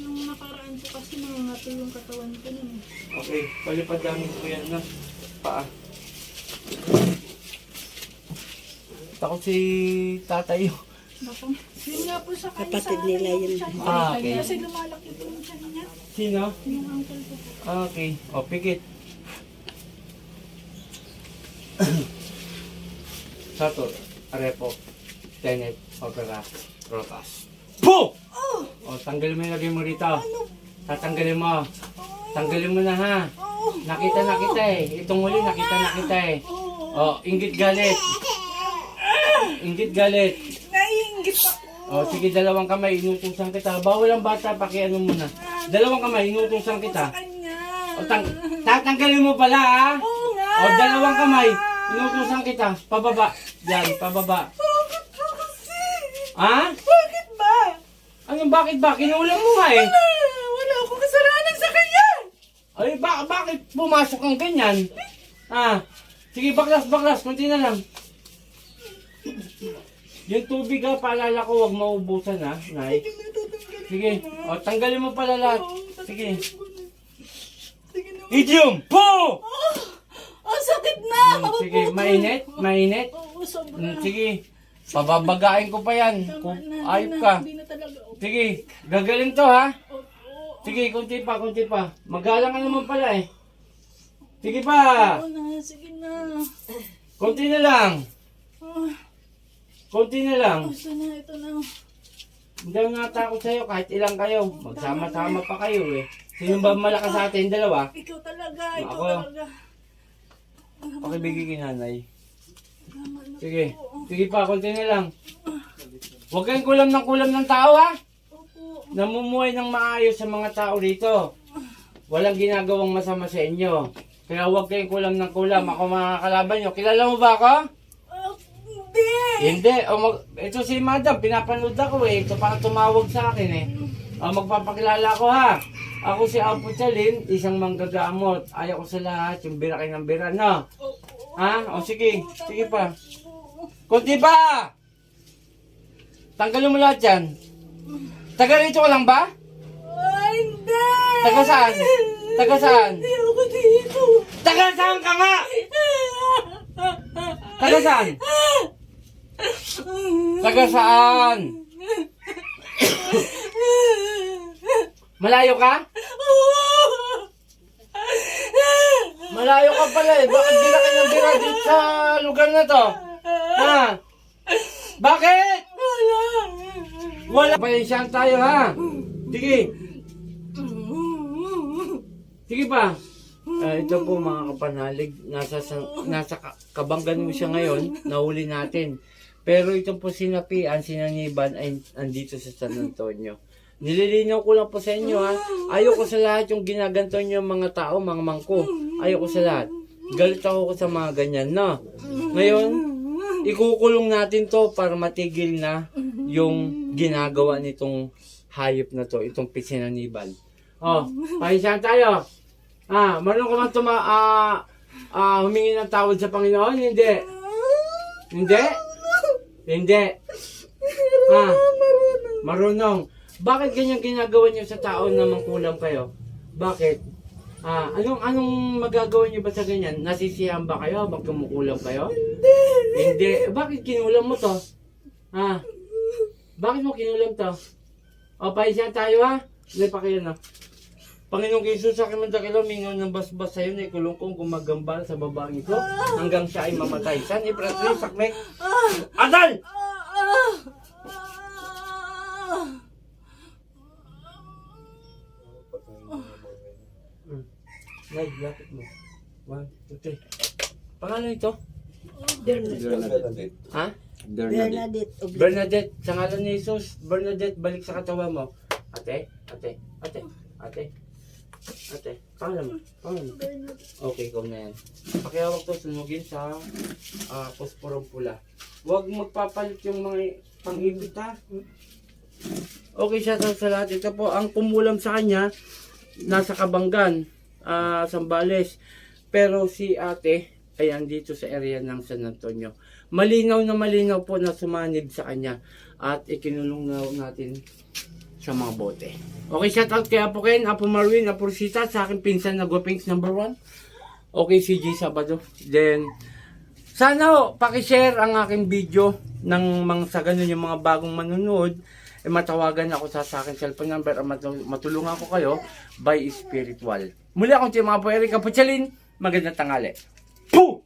Nung nakaraan po kasi nangangato yung katawan ko nun. Okay, palipadangin ko yan na. Paa. Takot si tatay. Baka, yun nga po sa kanya. Kapatid sa nila akin, yun. yung tiyan Ah, niya. okay. Kasi lumalaki po yung tiyan niya. Sino? Yung uncle ko po. Okay, o pikit. Sato, arepo, tenet, opera, rotas. Po! O, tanggalin mo yung lagay mo rito. Tatanggalin mo. Tanggalin mo na ha. Nakita na kita eh. Itong huli nakita na kita eh. O, inggit galit. Inggit galit. Naiingit ako. O, sige, dalawang kamay, inutusan kita. Bawal ang bata, pakiano mo na. Dalawang kamay, inutusan kita. Kanya. O, tatanggalin mo pala ha. Oo nga. O, dalawang kamay, inutusan kita. Pababa. Yan, pababa. Bakit po kasi? Ha? Bakit ba? Anong bakit ba? Kinulang mo nga eh. Wala akong kasalanan sa kanya. Ay, bakit pumasok kang ganyan? Ah, sige, baklas, kunti na lang. Yung tubig ha, paalala ko, huwag maubusan ha, Nay. Sige, o, tanggalin mo pala lahat. Sige. Sige na. Idiom! Po! Ang sakit na. Sige, mainit? Mainit? Oo, sobra. Sige, pababagain ko pa yan. Tama na, Ayop ka. Hindi na talaga. Sige, gagaling to ha. Opo. Sige, kunti pa, kunti pa. Magalang ka naman pala eh. Sige pa. Oo na, sige na. Kunti na lang. Ah, Kunti na lang. Gusto na, ito na. Hindi ako natakot sa'yo kahit ilang kayo. Magsama-sama pa kayo eh. Sino ba malakas sa atin dalawa? Ikaw talaga, ikaw Ako. talaga. Pakibigay kay nanay. Tama na Sige. po. Sige pa, kunti na lang. Huwag kayong kulam ng tao ha. Opo. Namumuhay ng maayos sa mga tao rito. Walang ginagawang masama sa inyo. Kaya huwag kayong kulam. Ako mga kalaban nyo. Kilala mo ba ako? Hindi. Hindi. Ito si madam, pinapanood ako eh. Ito para tumawag sa akin eh. Magpapakilala ko ha. Ako si Apo Chalin, isang manggagamot. Ayaw ko sa lahat, yung bira kayo ng bira, no? Opo. Ha? O sige, sige pa. Kunti pa! Tanggalin mo lahat yan. Taga rito ka lang ba? Ay, hindi. Taga saan? Taga saan? Hindi ako dito. Taga saan ka nga? Taga saan? Taga saan? Malayo ka? Malayo ka pala eh. Bakit bira ka ng bira dito sa lugar na to? Ha? Bakit? Wala. Payansyahan tayo ha. Sige. Sige pa. Ito po mga kapanalig. Nasa kabanggan mo siya ngayon. Nahuli natin. Pero ito po sinapian, sinaniban ay andito sa San Antonio. Nililinaw ko lang po sa inyo ha. Ayoko sa lahat yung ginaganto nyo mga tao, mga mangko. Ayoko sa lahat. Galit ako sa mga ganyan, no? Ngayon, ikukulong natin to para matigil na yung ginagawa nitong hayop na to, itong pisinaniban. Oh, pahinsyahan tayo. Marunong ka man humingi ng tawad sa Panginoon? Hindi. Hindi? Hindi. Marunong. Bakit ganyan ginagawa niyo sa tao na mangkulam kayo? Bakit? Anong magagawa niyo ba sa ganyan? Nasisiyahan ba kayo? Bak kumukulam kayo? Hindi. Bakit kinulam mo to? Bakit mo kinulam to? O, paisyan tayo ha? Hindi pa kayo na. Panginoong Jesus, sa akin man dakilo, mingaw ng basbas sa'yo na ikulong kong gumagambal sa babaeng ito hanggang siya ay mamatay. San ipratri, sakmek? Adal! Lapit mo. 1, 2, 3. Pangalan ito? Bernadette. Ha? Bernadette. Bernadette. Sa ngalan ni Jesus, Bernadette, balik sa katawan mo. Ate. Pangalan mo. Okay, ikaw na yan. Pakihawak to, sunugin sa posporong pula. Huwag magpapalit yung mga pang-ibig ha. Okay siya sa lahat. Ito po, ang kumulam sa kanya, nasa Kabanggan. Sambales, pero si ate ay andito sa area ng San Antonio. Malinaw na malinaw po na sumanib sa kanya at ikinulong na natin sa mga bote. Okay, shout out kay Apo Ken, Apo Marwin, Apo Rosita, sa akin pinsan na Guapings number 1. Okay, CJ Sabado. Then, sana pakishare ang aking video ng mga sa ganun yung mga bagong manunood. Matawagan ako sa aking cellphone number at matulungan ko kayo by spiritual. Muli akong si mga po Eric Kaputsalin. Magandang tanghali. Poo!